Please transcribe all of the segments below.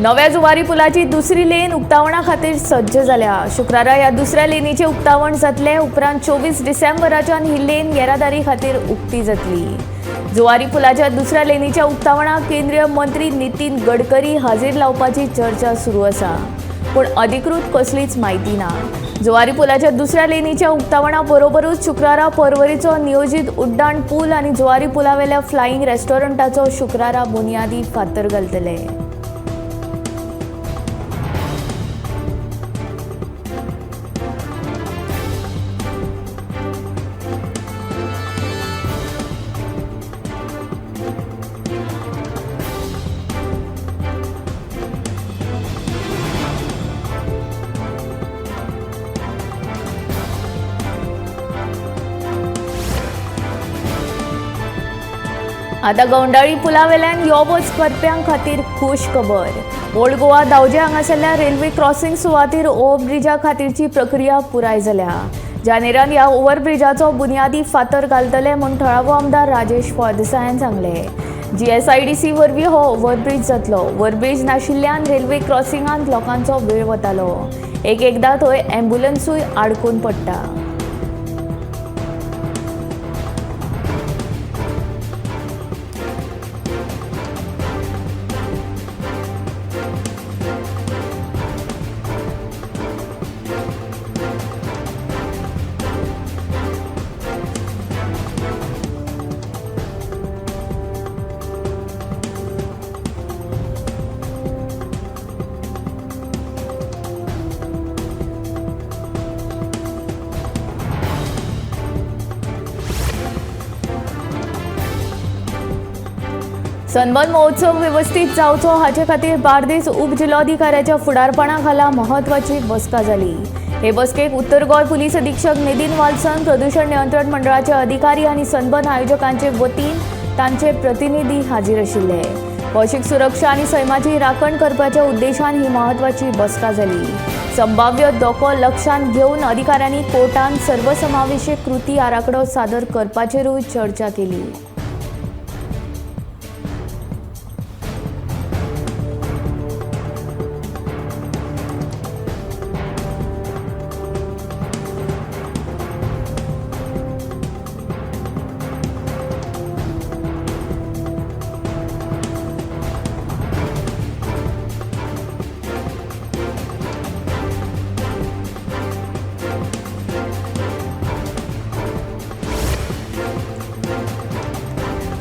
नव्या जुवारी पुलाची दुसरी लेन उक्तावणा खातीर सज्ज जाल्या। शुक्रारा ह्या दुसऱ्या लेनीचे उक्तावण जातले। उपरांत 24 डिसेंबराच्यान ही लेन येरादारी खातीर उक्ती जातली। जुवारी पुलाच्या दुसऱ्या लेनीच्या उक्तावणाक केंद्रीय मंत्री नितीन गडकरी हाजीर लावपाची चर्चा सुरू आसा, पूण अधिकृत कसलीच म्हायती ना। जुवारी पुलाच्या दुसऱ्या लेनीच्या उक्तावणा बरोबरूच शुक्रारा पर्वरीचो नियोजीत उड्डाण पूल आनी जुवारी पुलावेल्या फ्लाईंग रेस्टॉरंटाचो शुक्रारा बुनयादी फातर घालतले। आता गवंडाळी पुलावेल्यान यो वच करप्यांक खातीर खूश खबर। ओल्ड गोवा दावजे हांगासरल्या रेल्वे क्रॉसिंग सुवातेर ओव्हरब्रिजा खातीरची प्रक्रिया पुराय जाल्या। जानेरान ह्या ओव्हरब्रिजाचो बुनयादी फातर घालतले म्हूण थळावो आमदार राजेश फळदेसायान सांगले। GSIDC वरवीं हो ओव्हरब्रिज जातलो। ओव्हरब्रिज नाशिल्ल्यान रेल्वे क्रॉसिंगांत लोकांचो वेळ वतालो। एकदां थंय ॲम्ब्युलन्सूय आडकून पडटा। सनबर्न महोत्सव व्यवस्थीत जावचो हाचे खातीर बार्देस उपजिल्लोधिकाऱ्याच्या फुडारपणा खाला म्हत्वाची बसका जाली। हे बसकेक उत्तर गोंय पुलीस अधीक्षक नितीन वाल्सन, प्रदूषण नियंत्रण मंडळाचे अधिकारी आनी सनबर्न आयोजकांचे वतीन तांचे प्रतिनिधी हाजीर आशिल्ले। भौशीक सुरक्षा आनी सैमाची राखण करपाच्या उद्देशान ही म्हत्वाची बसका जाली। संभाव्य धोको लक्षांत घेवन अधिकाऱ्यांनी कोर्टान सर्वसमावेशक कृती आराखडो सादर करपाचेरूय चर्चा केली।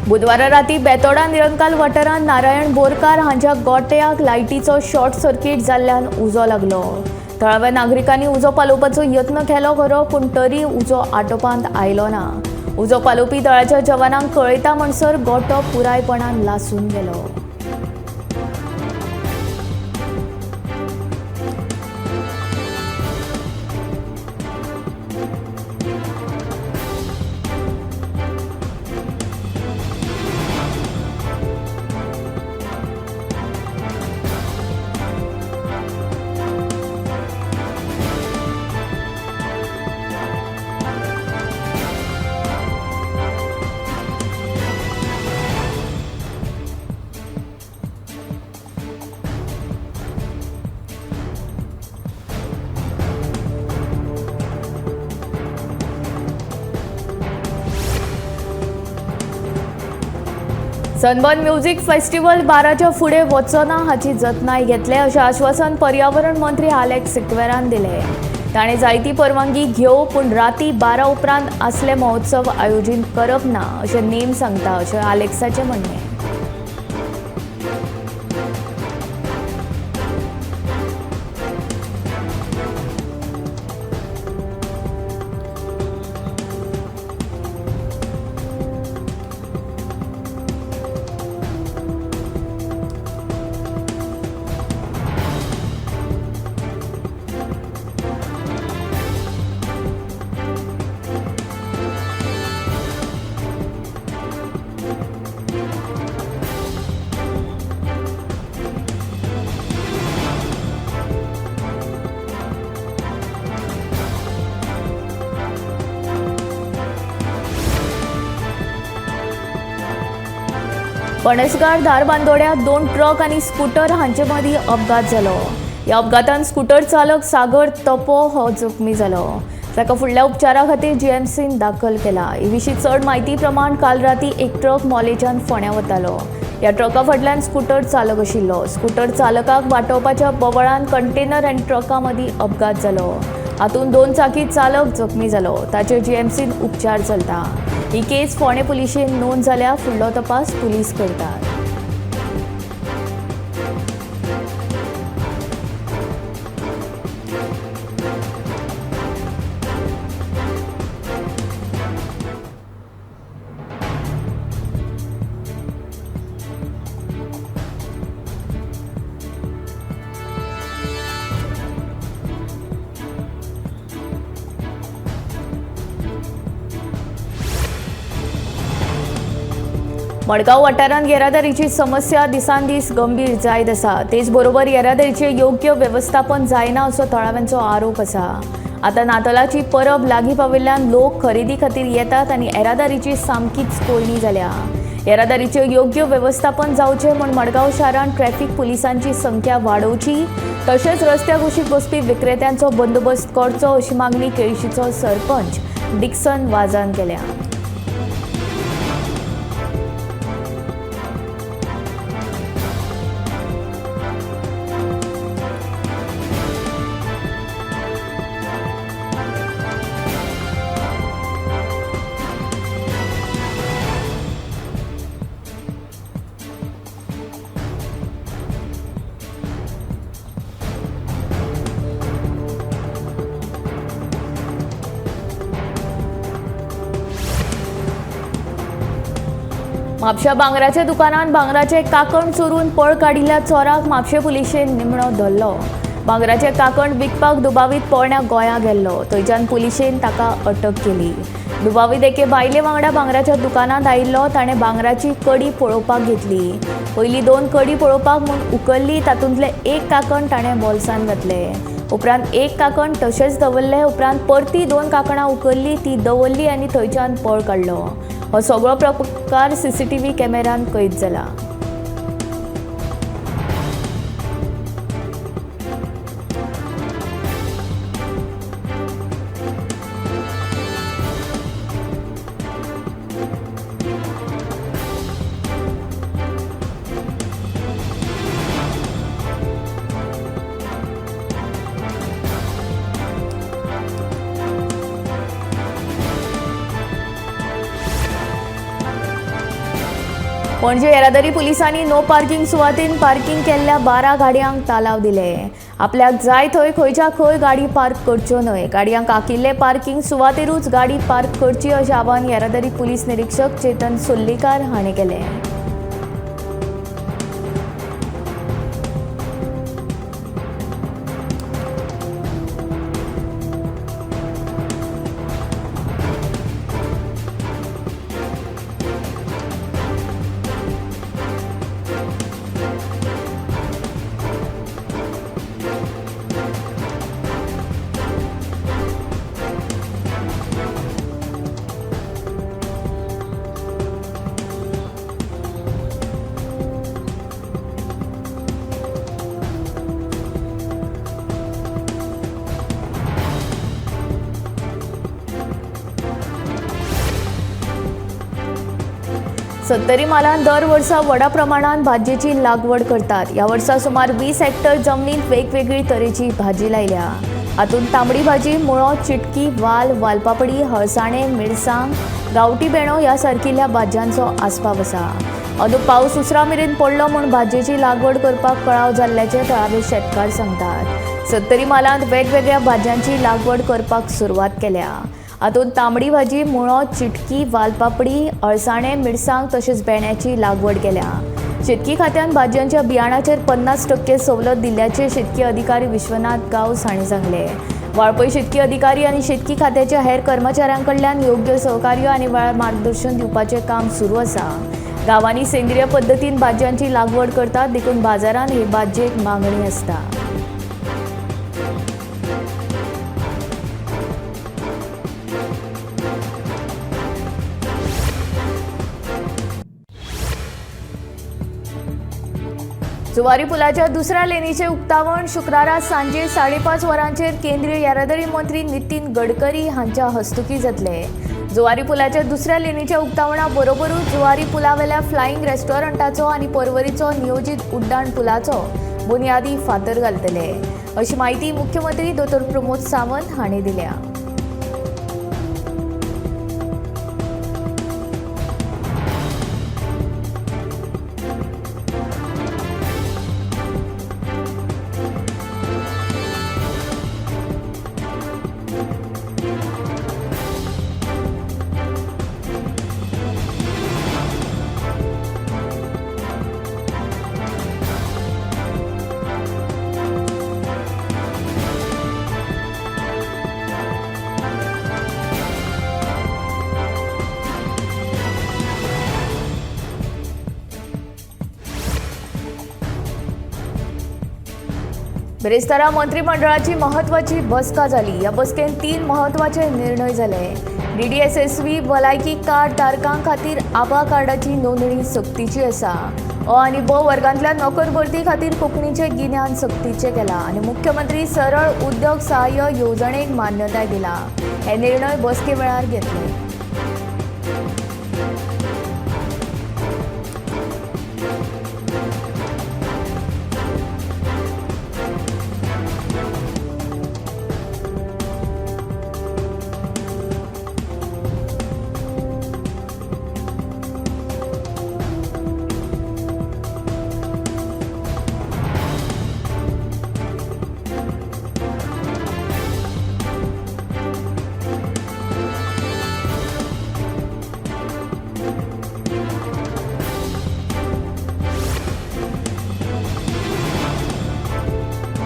बुधवारा राती बेतोडा निरंकाल वाठारांत नारायण बोरकार हांच्या गोट्याक लायटीचो शॉर्ट सर्किट जाल्ल्यान उजो लागलो। थळाव्या नागरिकांनी उजो पालोवपाचो यत्न केलो खरो, पूण तरी उजो आटोपांत आयलो ना। उजो पालोवपी दळाच्या जवानांक कळयता म्हणसर गोटो पुरायपणान लासून गेलो। सनबर्न म्युझिक फेस्टिवल बाराच्या फुडें वचचो ना हाची जतनाय घेतले अशें आश्वासन पर्यावरण मंत्री आलेक्स सिक्वेरान दिलें। ताणें जायती परवानगी घेवं, पूण राती 12 उपरांत असले महोत्सव आयोजीत करप ना अशें नेम सांगता अशें आलेक्साचें म्हणणें। पणसगार धारबांदोड्यात 2 ट्रक आणि स्कूटर हांचे मदीं अपघात जालो. ह्या अपघातांत स्कूटर चालक सागर तपो हो जखमी जालो. ताका फुडल्या उपचारा खातीर जीएमसीन दाखल केला. हे विशीं चड म्हायती प्रमाण काल राती एक ट्रक मॉलेच्यान फोंड्यां वतालो. ह्या ट्रका फाटल्यान स्कूटर चालक आशिल्लो. स्कूटर चालकाक वाटावपाच्या बोवाळान कंटेनर आनी ट्रका मदीं अपघात जालो. हातूंत 2 चाकी चालक जखमी जालो. ताचेर जीएमसीन उपचार चलता. ही केस फोंडे पुलिशेन नोंद जाल्या. फुडलो तपास पुलीस करतात. मडगांव वाठारांत येरादारीची समस्या दिसान दीस गंभीर जायत आसा. तेच बरोबर येरादारीचे योग्य वेवस्थापन जायना असो थळाव्यांचो आरोप आसा. आतां नातालाची परब लागीं पाविल्ल्यान लोक खरेदी खातीर येतात आनी येरादारीची सामकीच कोळणी जाल्या. येरादारीचे योग्य वेवस्थापन जावचें म्हूण मडगांव शारांत ट्रॅफिक पुलिसांची संख्या वाडोवची तशेंच रस्त्यार कुशीक बसपी विक्रेत्यांचो बंदोबस्त करचो अशी मागणी केळशीचो सरपंच डिक्सन वाझान केल्या. म्हापशा भांगराच्या दुकानात भांगराचे काकण चोरून पळ काडिल्ल्या चोराक म्हापशे पुलिशेन निमणो धरलो. भांगराचे काकण विकपाक दुबावीत पोरण्या गोंया गेल्लो. थंयच्यान पुलिशेन ताका अटक केली. दुबावीत एके बायले वांगडा भांगराच्या दुकानात आयिल्लो. ताणें भांगराची कडी पळोवपाक घेतली. पयलीं 2 कडी पळोवपाक म्हूण उखल्ली. तातूंतले एक काकण ताणें बोल्सान घातले. उपरांत एक काकण तशेंच दवरले. उपरांत परती 2 काकणां उखल्ली, ती दवरली आनी थंयच्यान पळ काडलो. हो सगळो प्रकार सीसीटीव्ही कॅमेरान कैद जाला. पणजे येरादारी पुलिसांनी नो पार्किंग सुवातेन पार्किंग केल्ल्या 12 गाडयांक तालाव दिले. आपल्याक जाय थंय खंयच्या खंय गाडी पार्क करच्यो न्हय. गाडयांक आंकिल्ले पार्किंग सुवातेरूच गाडी पार्क करची अशें आवाहन येरादारी पुलीस निरीक्षक चेतन सोल्लीकार हाणें केलें. सत्तरी मालान दर वर्सा व्हडा प्रमाणात भाजयेची लागवड करतात. ह्या वर्सा सुमार 20 हेक्टर जमनीत वेगवेगळी तरेची भाजी लायल्या. हातूंत तांबडी भाजी, मुळो, चिटकी, वाल, वालपापडी, हळसाणे, मिरसांग, गांवठी बेणो ह्या सारकिल्ल्या भाजयांचो आस्पाव आसा. अंदू पावस उसरा मेरेन पडलो म्हूण भाजयेची लागवड करपाक कळाव जाल्ल्याचे थळावे शेतकार सांगतात. सत्तरी मालांत वेगवेगळ्या भाजयांची लागवड करपाक सुरवात केल्या. हातूंत तांबडी भाजी, मुळो, चिटकी, वालपापडी, अळसाणे, मिरसांग तशेंच बेण्याची लागवड केल्या. शेतकी खात्यान भाजयांच्या बियाणाचेर 50% सवलत दिल्ल्याचे शेतकी अधिकारी विश्वनाथ गावस हांणी सांगले. वाळपय शेतकी अधिकारी आनी शेतकी खात्याच्या हेर कर्मचाऱ्यांकडल्यान योग्य सहकार्य आनी वेळार मार्गदर्शन दिवपाचें काम सुरू आसा. गांवांनी सेंद्रीय पद्दतीन भाजयांची लागवड करतात, देखून बाजारांत हे भाजयेक मागणी आसता. जुवारी पुलाच्या दुसऱ्या लेनीचे उक्तावण शुक्रारा सांजे 5:30 वरांचेर केंद्रीय येरादारी मंत्री नितीन गडकरी हांच्या हस्तुकी जातले. जुवारी पुलाच्या दुसऱ्या लेनीच्या उक्तावणा बरोबरूच जुवारी पुलावेल्या फ्लाईंग रेस्टॉरंटाचो आनी परवरीचो नियोजीत उड्डाण पुलाचो बुनयादी फातर घालतले, अशी माहिती मुख्यमंत्री डॉ. प्रमोद सावंत हांणी दिल्या. बेरेस्तारा मंत्रिमंडळाची महत्वाची बसका जाली. या बसकेन 3 महत्वाचे निर्णय झाले. DDSSV भलायकी कार्ड धारकां खातीर आभा कार्डाची नोंदणी सक्तीची आसा. अ आनी ब वर्गांतल्या नोकर भरती खातीर कोंकणीचें गिन्यान सक्तीचें केलां आनी मुख्यमंत्री सरळ उद्योग सहाय्य येवजणेक मान्यताय दिला. हे निर्णय बसके वेळार घेतले.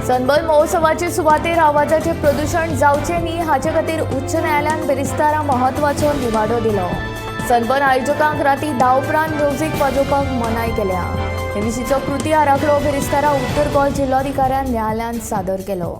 सनबर्न महोत्सवाचे सुवातेर आवाजाचे प्रदूषण जावचे न्ही हाचे खातीर उच्च न्यायालयान बेरेस्तारा महत्वाचो निवाडो दिलो. सनबर्न आयोजकांक राती 10 उपरांत म्युझिक वाजोवपाक मनाय केल्या. हे विशींचो कृती आराखडो बेरेस्तारा उत्तर गोंय जिल्लोधिकाऱ्यान न्यायालयान सादर केलो.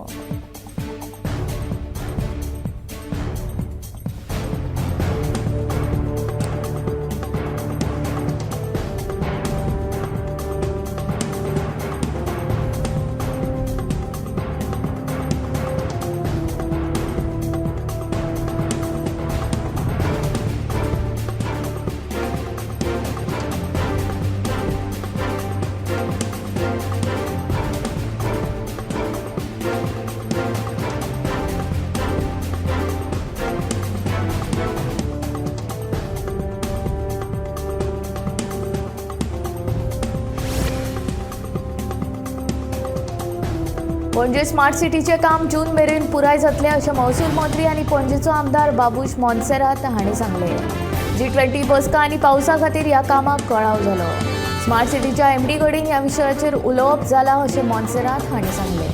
पणजे स्मार्ट सिटीचे काम जून मेरेन पुराय जातले अशें महसूल मंत्री आनी पणजेचो आमदार बाबूश मोन्सेरात हांणी सांगले. G20 बसका आनी पावसा खातीर ह्या कामाक कळाव जालो. स्मार्ट सिटीच्या MD कडेन ह्या विशयाचेर उलोवप जालां अशें मोन्सेरात हांणी सांगले.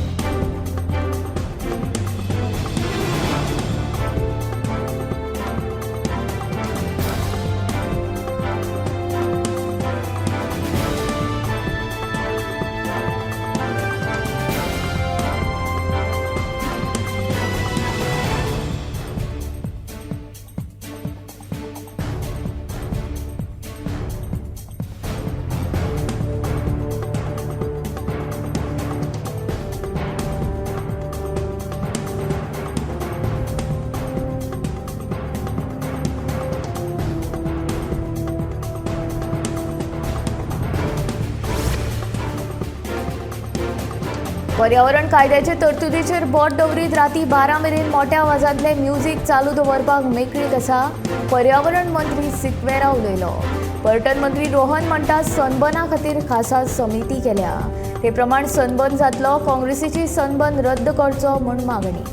पर्यावरण कायद्याचे तरतुदीचेर बोट दवरीत राती 12 मेरेन मोठ्या आवाजांतले म्युझिक चालू दवरपाक मेकळीक आसा. पर्यावरण मंत्री सिक्वेरा उलयलो. पर्यटन मंत्री रोहन म्हणटा सनबर्ना खातीर खासा समिती केल्या. ते प्रमाण सनबर्न जातलो. काँग्रेसीची सनबर्न रद्द करचो म्हूण मागणी.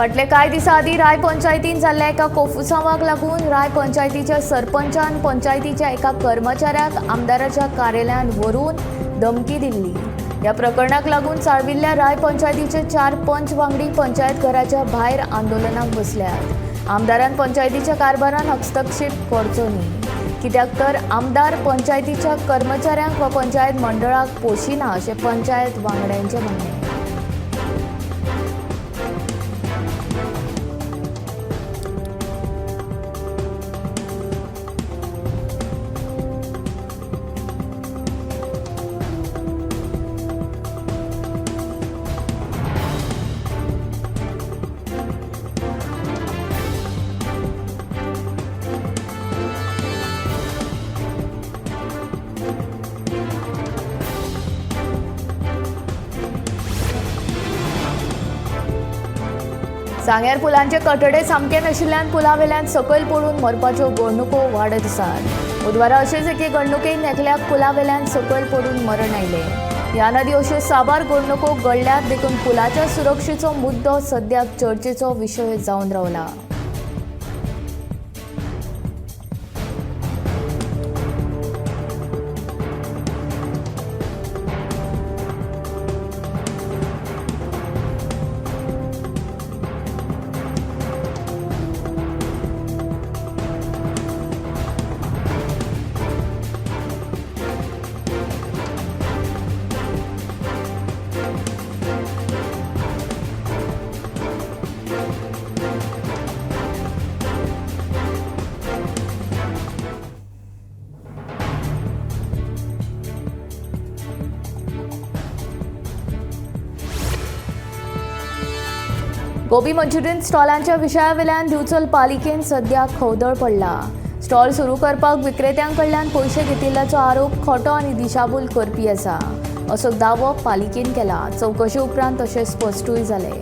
फाटले कांय दिसा आदीं राय पंचायतीन जाल्ल्या एका कोफुसांवाक लागून राय पंचायतीच्या सरपंचान पंचायतीच्या एका कर्मचाऱ्याक आमदाराच्या कार्यालयांत व्हरून धमकी दिल्ली. ह्या प्रकरणाक लागून चाळविल्ल्या राय पंचायतीचे 4 पंच वांगडी पंचायत घराच्या भायर आंदोलनाक बसल्यात. आमदारान पंचायतीच्या कारभारान हस्तक्षेप करचो न्ही, कित्याक तर आमदार पंचायतीच्या कर्मचाऱ्यांक वा पंचायत मंडळाक पोशिना अशें पंचायत वांगड्यांचें म्हणणें. सांग्यार पुलांचे कठडे सामके नाशिल्ल्यान पुलावेल्यान सकयल पडून मरपाच्यो घडणुको वाडत आसात. बुधवारा अशेच एके घडणुकेन एकल्याक पुलावेल्यान सकयल पडून मरण आयलें. ह्या नदी अश्यो साबार घडणुको घडल्यात देखून पुलाच्या सुरक्षेचो मुद्दो सद्याक चर्चेचो विशय जावन रावला. गोबी मंचुरियन स्टॉलांच्या विशयावेल्यान दिवचल पालिकेन सद्याक खवदळ पडला. स्टॉल सुरू करपाक विक्रेत्यांकडल्यान पयशे घेतिल्ल्याचो आरोप खोटो आनी दिशाभूल करपी आसा असो दावो पालिकेन केला. चवकशे उपरांत तशें स्पश्टूय जालें.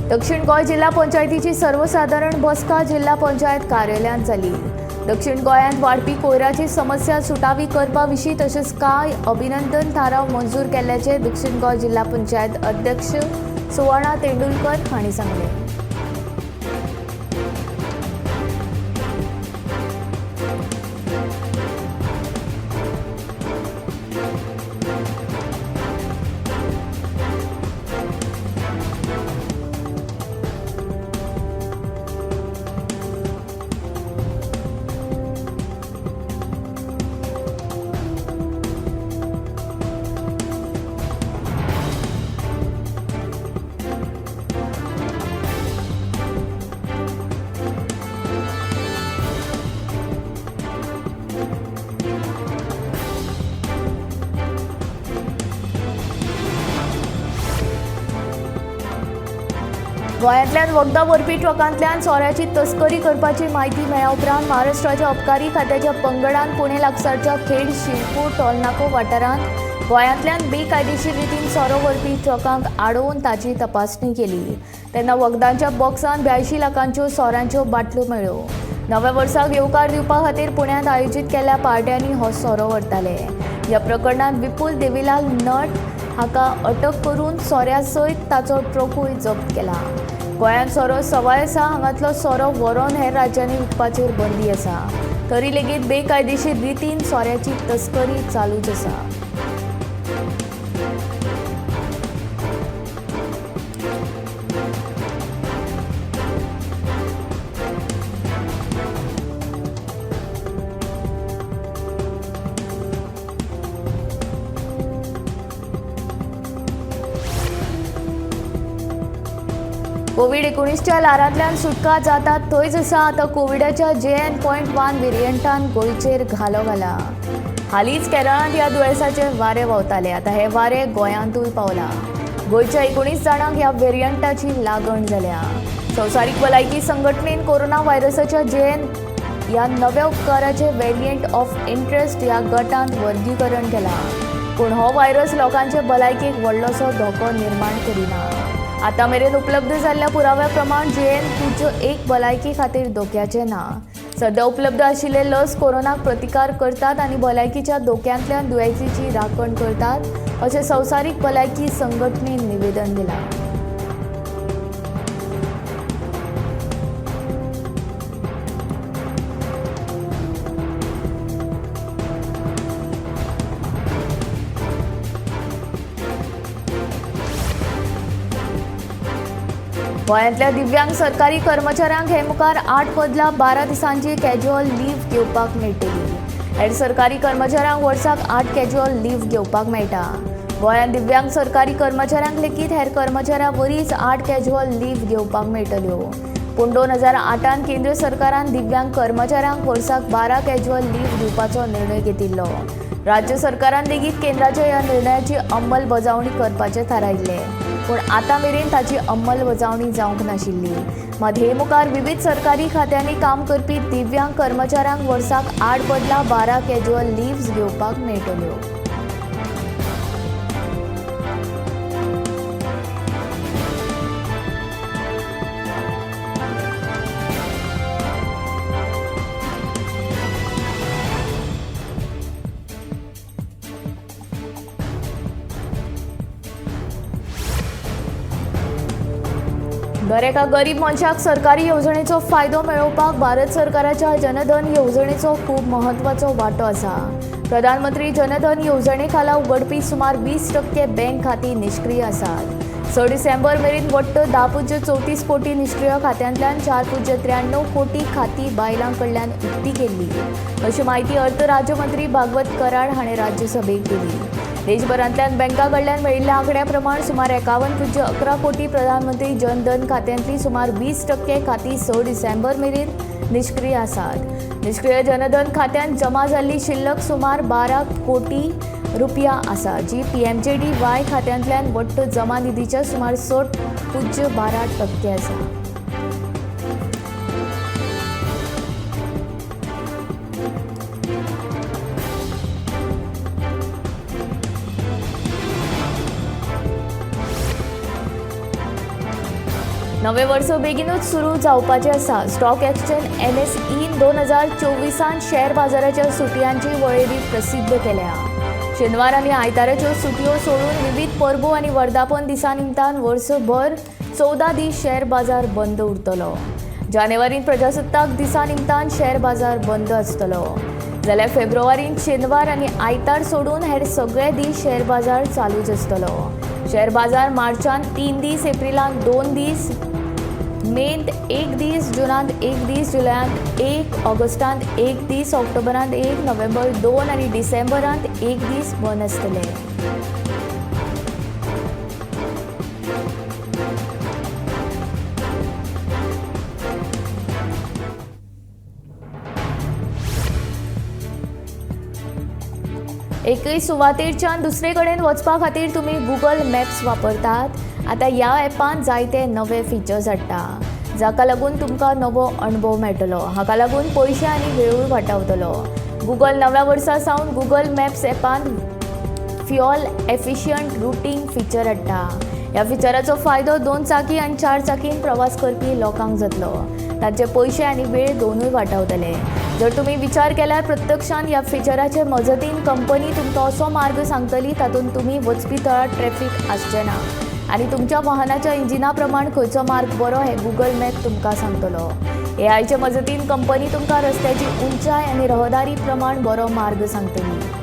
दक्षिण गोंय जिल्हा पंचायतीची सर्वसाधारण बसका जिल्हा पंचायत कार्यालयांत जाली. दक्षिण गोंयांत वाडपी कोयराची समस्या सुटावी करपा विशीं तशेंच कांय अभिनंदन थाराव मंजूर केल्ल्याचे दक्षिण गोंय जिल्हा पंचायत अध्यक्ष सुवर्णा तेंडुलकर हांणी सांगलें. गोंयांतल्यान वखदां व्हरपी ट्रकांतल्यान सोऱ्याची तस्करी करपाची म्हायती मेळ्ळ्या उपरांत महाराष्ट्राच्या अबकारी खात्याच्या पंगडान पुणे लागसारच्या खेड शिरपूर टोलनाको वाठारांत गोंयांतल्यान बेकायदेशीर रितीन सोरो व्हरपी ट्रकांक आडोवन ताची तपासणी केली. तेन्ना वखदांच्या बॉक्सान 82 लाखांच्यो सोऱ्यांच्यो बाटल्यो मेळ्ळ्यो. नव्या वर्साक येवकार दिवपा खातीर पुण्यांत आयोजीत केल्ल्या पार्ट्यांनी हो सोरो व्हरताले. ह्या प्रकरणांत विपुल देविलाल नट हाका अटक करून सोऱ्या सयत ताचो ट्रकूय जप्त केला. गोंयांत सोरो सवाय आसा. हांगातलो सोरो व्हरोन हेर राज्यांनी विकपाचेर बंदी आसा. तरी लेगीत बेकायदेशीर रितीन सोऱ्याची तस्करी चालूच आसा. कोविड-19च्या लारांतल्यान सुटका जातात थंयच आसा आतां कोविडाच्या JN.1 व्हेरियंटान गोंयचेर घालो घाला. हालींच केरळांत ह्या दुयेंसाचे वारे व्हांवताले. आतां हे वारे गोंयांतूय पावला. गोंयच्या 19 जाणांक ह्या व्हेरियंटाची लागण जाल्या. संवसारीक भलायकी संघटनेन कोरोना व्हायरसाच्या JN ह्या नव्या उपकाराचे व्हेरियंट ऑफ इंटरेस्ट ह्या गटांत वर्गीकरण केलां. पूण हो व्हायरस लोकांचे भलायकेक व्हडलोसो धोको निर्माण करिना. आतां मेरेन उपलब्ध जाल्ल्या पुराव्या प्रमाण JN.1 भलायकी खातीर धोक्याचें ना. सध्या उपलब्ध आशिल्ले लस कोरोनाक प्रतिकार करतात आनी भलायकीच्या धोक्यांतल्यान दुयेंसीची राखण करतात अशें संवसारीक भलायकी संघटनेन निवेदन दिलां. गोंयांतल्या दिव्यांग सरकारी कर्मचाऱ्यांक हे मुखार 8 बदला 12 दिसांची कॅज्युअल लीव्ह घेवपाक मेळटली. हेर सरकारी कर्मचाऱ्यांक वर्साक 8 कॅज्युअल लीव्ह घेवपाक मेळटा. गोंयांत दिव्यांग सरकारी कर्मचाऱ्यांक लेगीत हेर कर्मचाऱ्यां वरीच 8 कॅज्युअल लीव्ह घेवपाक मेळटल्यो. पूण 2008 केंद्र सरकारान दिव्यांग कर्मचाऱ्यांक वर्साक 12 कॅज्युअल लीव्ह दिवपाचो निर्णय घेतिल्लो. राज्य सरकारान लेगीत केंद्राच्या ह्या निर्णयाची अंमलबजावणी करपाचें थारायिल्लें. पूण आतां मेरेन ताची अंमलबजावणी जावंक नाशिल्ली. मात हे मुखार विविध सरकारी खात्यांनी काम करपी दिव्यांग कर्मचाऱ्यांक वर्साक 8 बदला 12 कॅज्युअल लीव्हज घेवपाक मेळटल्यो. दर एका गरीब मनशाक सरकारी येवजणेचो फायदो मेळोवपाक भारत सरकाराच्या जनधन येवजणेचो खूब म्हत्वाचो वांटो आसा. प्रधानमंत्री जनधन येवजणे खाला उगडपी सुमार 20% बँक खातीं निश्क्रीय आसात. 6 डिसेंबर मेरेन वट्ट 10.34 कोटी निश्क्रीय खात्यांतल्यान 4.93 कोटी खातीं बायलां कडल्यान उक्ती केल्ली अशी माहिती अर्थ राज्यमंत्री भागवत कराड हाणें राज्यसभेक दिली. देशभरांतल्यान बँका कडल्यान मेळिल्ल्या आंकड्या प्रमाण सुमार 51.11 कोटी प्रधानमंत्री जनधन खात्यांतली सुमार 20% खातीं 6 डिसेंबर मेरेन निश्क्रीय आसात. निश्क्रीय जनधन खात्यांत जमा जाल्ली शिल्लक सुमार 12 कोटी रुपया आसा, जी PMJDY खात्यांतल्यान वट्ट जमा निधीच्या सुमार 6.12% आसा. नवे वर्स बेगीनूच सुरू जावपाचें आसा. स्टॉक एक्सचेंज NSEन 2024 शेअर बाजाराच्या सुटयांची वळेरी प्रसिद्ध केल्या. शेनवार आनी आयताराच्यो सुटयो सोडून विविध परबो आनी वर्धापन दिसा निमतान वर्सभर 14 दीस शेअर बाजार बंद उरतलो. जानेवारीन प्रजासत्ताक दिसा निमतान शेअर बाजार बंद आसतलो. जाल्यार फेब्रुवारीन शेनवार आनी आयतार सोडून हेर सगळे दीस शेअर बाजार चालूच आसतलो. शेअर बाजार मार्चांत 3 दीस, एप्रिलांत 2 दीस, मेंत 1 दीस, जुनांत 1 दीस, जुलयांत 1, ऑगस्टांत 1 दीस, ऑक्टोबरांत 1, नोव्हेंबर 2 आनी डिसेंबरांत 1 दीस बंद आसतले. एकय सुवातेरच्यान दुसरे कडेन वचपा खातीर तुमी गुगल मॅप्स वापरतात. आतां ह्या ॲपांत जायते नवे फिचर्स हाडटा, जाका लागून तुमकां नवो अणभव मेळटलो. हाका लागून पयशे आनी वेळूय वाटावतलो. गुगल नव्या वर्सा सावन गुगल मॅप्स ॲपांत फ्युअल एफिशियंट रुटींग फिचर हाडटा. ह्या फिचराचो फायदो 2 चाकी आनी 4 चाकीन प्रवास करपी लोकांक जातलो. तांचे पयशे आनी वेळ दोनूय वाटावतले. जर तुमी विचार केल्यार प्रत्यक्षान ह्या फिचराचे मजतीन कंपनी तुमकां असो मार्ग सांगतली तातूंत तुमी वचपी थळार ट्रॅफिक आसचें ना आनी तुमच्या वाहनाच्या इंजिना प्रमाण खंयचो मार्ग बरो हे गुगल मॅप तुमकां सांगतलो. AIचे मजतीन कंपनी तुमकां रस्त्याची उंचाय आनी रहदारी प्रमाण बरो मार्ग सांगतली.